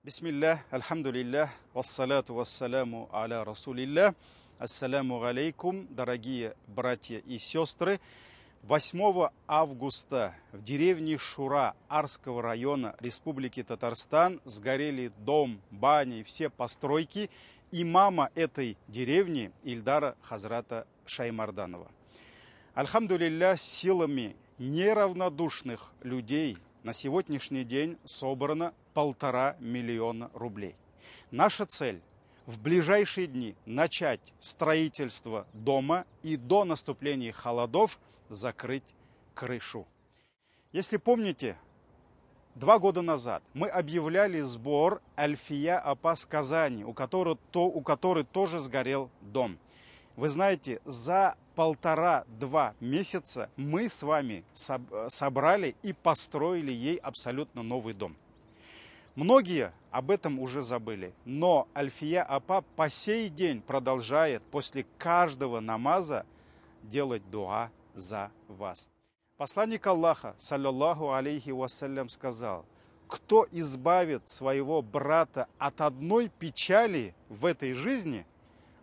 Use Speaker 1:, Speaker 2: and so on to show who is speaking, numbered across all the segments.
Speaker 1: Бисмиллах, альхамдулиллах, вассаляту вассаляму аля расулиллах. Ассаляму алейкум, дорогие братья и сестры. 8 августа в деревне Шура Арского района Республики Татарстан сгорели дом, бани и все постройки имама этой деревни Ильдара Хазрата Шаймарданова. Альхамдулиллах, силами неравнодушных людей на сегодняшний день собрано 1,5 миллиона рублей. Наша цель в ближайшие дни начать строительство дома и до наступления холодов закрыть крышу. Если помните, 2 года назад мы объявляли сбор Альфия Апас Казани, у которой тоже сгорел дом. Вы знаете, за 1,5-2 месяца мы с вами собрали и построили ей абсолютно новый дом. Многие об этом уже забыли, но Альфия Апа по сей день продолжает после каждого намаза делать дуа за вас. Посланник Аллаха, саллаллаху алейхи вассалям, сказал: кто избавит своего брата от одной печали в этой жизни,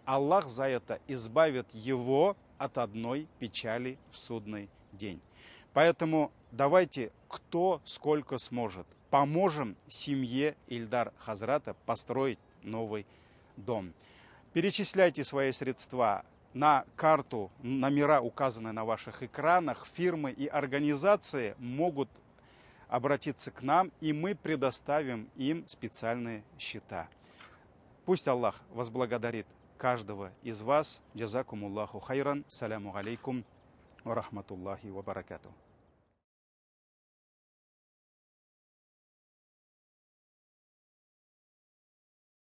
Speaker 1: Аллах за это избавит его от одной печали в судный день. Поэтому давайте, кто сколько сможет, поможем семье Ильдар Хазрата построить новый дом. Перечисляйте свои средства на карту, номера указаны на ваших экранах. Фирмы и организации могут обратиться к нам, и мы предоставим им специальные счета. Пусть Аллах возблагодарит каждого из вас. Джазакумуллаху хайран. Саляму алейкум ва рахматуллахи ва баракату.